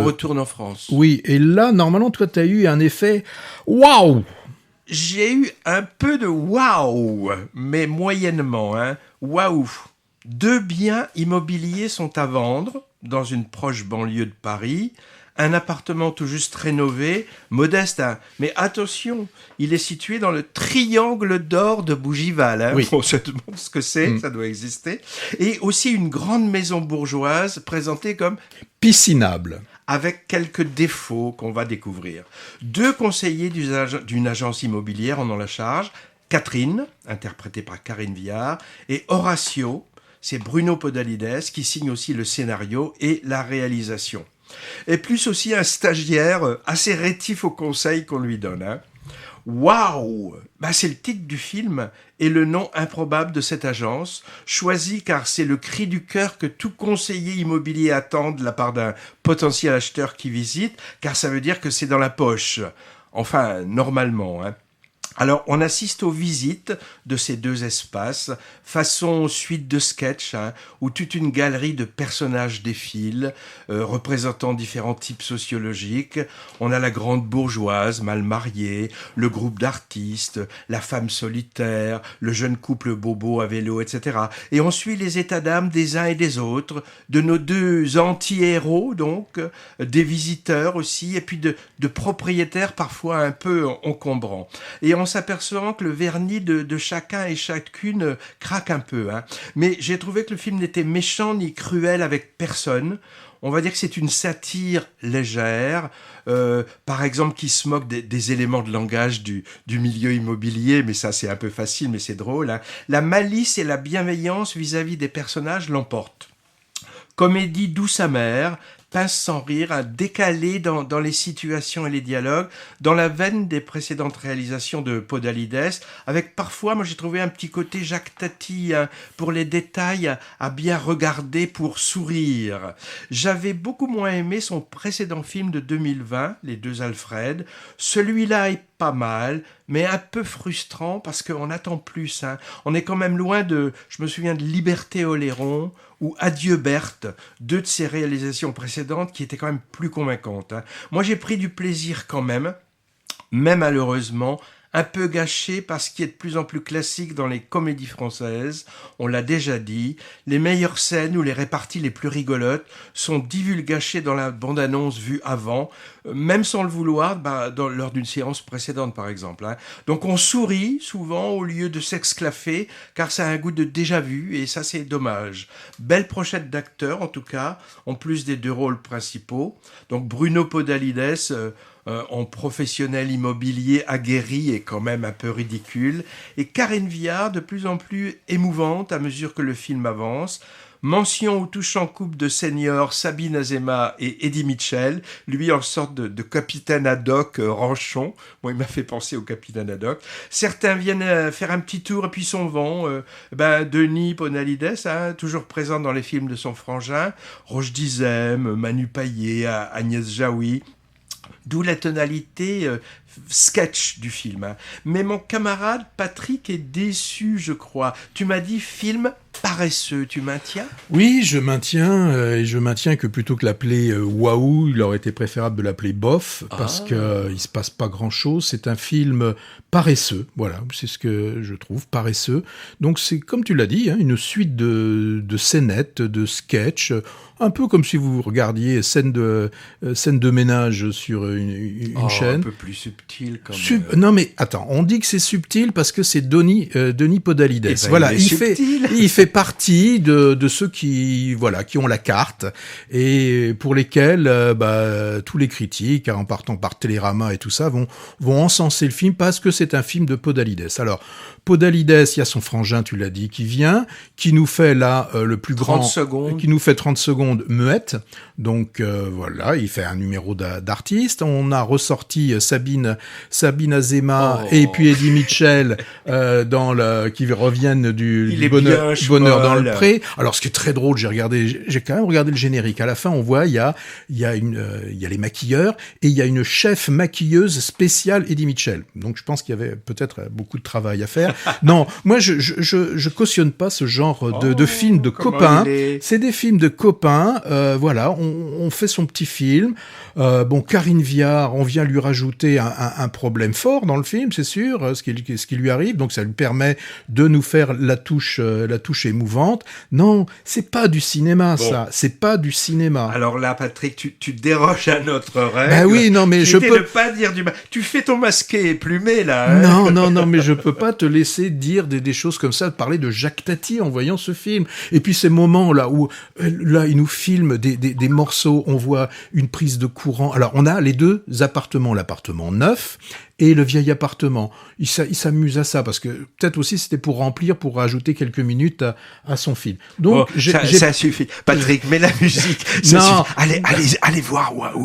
on retourne en France. Oui, et là, normalement, toi, tu as eu un effet « Waouh !» J'ai eu un peu de waouh, mais moyennement. Waouh. 2 biens immobiliers sont à vendre dans une proche banlieue de Paris. Un appartement tout juste rénové, modeste, mais attention, il est situé dans le triangle d'or de Bougival. Oui. On se demande ce que c'est, ça doit exister. Et aussi une grande maison bourgeoise présentée comme piscinable. Avec quelques défauts qu'on va découvrir. 2 conseillers d'une agence immobilière en ont la charge. Catherine, interprétée par Karine Viard, et Horatio, c'est Bruno Podalides, qui signe aussi le scénario et la réalisation. Et plus aussi un stagiaire assez rétif aux conseils qu'on lui donne. Waouh, c'est le titre du film et le nom improbable de cette agence, choisi car c'est le cri du cœur que tout conseiller immobilier attend de la part d'un potentiel acheteur qui visite, car ça veut dire que c'est dans la poche. Enfin, normalement. Alors, on assiste aux visites de ces 2 espaces, façon suite de sketch, où toute une galerie de personnages défile, représentant différents types sociologiques. On a la grande bourgeoise mal mariée, le groupe d'artistes, la femme solitaire, le jeune couple bobo à vélo, etc. Et on suit les états d'âme des uns et des autres, de nos 2 anti-héros, donc, des visiteurs aussi, et puis de propriétaires parfois un peu encombrants. Et en s'apercevant que le vernis de chacun et chacune craque un peu. Mais j'ai trouvé que le film n'était méchant ni cruel avec personne. On va dire que c'est une satire légère, par exemple qui se moque des éléments de langage du milieu immobilier, mais ça c'est un peu facile, mais c'est drôle. La malice et la bienveillance vis-à-vis des personnages l'emportent. Comédie douce amère, pince sans rire, décalé dans les situations et les dialogues, dans la veine des précédentes réalisations de Podalides, avec parfois, moi j'ai trouvé un petit côté Jacques Tati, pour les détails, à bien regarder pour sourire. J'avais beaucoup moins aimé son précédent film de 2020, Les 2 Alfred. Celui-là est pas mal, mais un peu frustrant parce qu'on attend plus. On est quand même loin je me souviens de Liberté Oléron ou Adieu Berthe, 2 de ses réalisations précédentes qui étaient quand même plus convaincantes. Moi j'ai pris du plaisir quand même, mais malheureusement un peu gâché par ce qui est de plus en plus classique dans les comédies françaises. On l'a déjà dit, les meilleures scènes ou les réparties les plus rigolotes sont divulgachées dans la bande-annonce vue avant, même sans le vouloir, lors d'une séance précédente par exemple. Donc on sourit souvent au lieu de s'exclaffer, car ça a un goût de déjà-vu, et ça c'est dommage. Belle brochette d'acteurs en tout cas, en plus des 2 rôles principaux. Donc Bruno Podalides, en professionnel immobilier aguerri et quand même un peu ridicule, et Karine Viard de plus en plus émouvante à mesure que le film avance. Mention au touchant couple de seniors Sabine Azéma et Eddie Mitchell, lui en sorte de capitaine ad hoc Ranchon. Moi, il m'a fait penser au capitaine ad hoc. Certains viennent faire un petit tour et puis s'en vont. Denis Podalides, toujours présent dans les films de son frangin, Roche Dizem, Manu Payet, Agnès Jaoui. D'où la tonalité sketch du film. Mais mon camarade Patrick est déçu, je crois. Tu m'as dit film paresseux, tu maintiens ? Oui, je maintiens, et je maintiens que plutôt que l'appeler waouh, il aurait été préférable de l'appeler bof, parce que il se passe pas grand-chose. C'est un film paresseux, voilà, c'est ce que je trouve, paresseux. Donc c'est, comme tu l'as dit, une suite de scénettes, de sketchs, un peu comme si vous regardiez scène de ménage sur une chaîne. Un peu plus subtil quand même. Non mais attends, on dit que c'est subtil parce que c'est Denis Podalides. Voilà, il fait partie de ceux qui ont la carte et pour lesquels tous les critiques, en partant par Télérama et tout ça, vont encenser le film parce que c'est un film de Podalides. Alors Podalides, il y a son frangin, tu l'as dit, qui vient, qui nous fait là le plus 30 grand, secondes. Qui nous fait 30 secondes muette. Donc voilà, il fait un numéro d'artiste. On a ressorti Sabine Azéma et puis Eddie Mitchell qui reviennent du bonheur bonheur dans le pré. Alors, ce qui est très drôle, j'ai quand même regardé le générique. À la fin, on voit, il y a les maquilleurs et il y a une chef maquilleuse spéciale Eddie Mitchell. Donc, je pense qu'il y avait peut-être beaucoup de travail à faire. Non, moi, je cautionne pas ce genre de films de copains. C'est des films de copains. Voilà, on fait son petit film. Karine Viard, on vient lui rajouter un problème fort dans le film, c'est sûr, ce qui lui arrive. Donc, ça lui permet de nous faire la touche émouvante. Non, c'est pas du cinéma, ça. C'est pas du cinéma. Alors là, Patrick, tu déroges à notre règle. Ben oui, non, mais je peux ne pas dire du mal. Tu fais ton masqué et plumé, là. Hein. Non, mais je peux pas te laisser dire des choses comme ça, de parler de Jacques Tati en voyant ce film. Et puis ces moments là où il nous filme des morceaux, on voit une prise de courant. Alors on a les deux appartements, l'appartement neuf et le vieil appartement. Il s'amuse à ça parce que peut-être aussi c'était pour rajouter quelques minutes à son film. Donc ça suffit. Patrick, mets la musique. Non. Allez voir Waouh.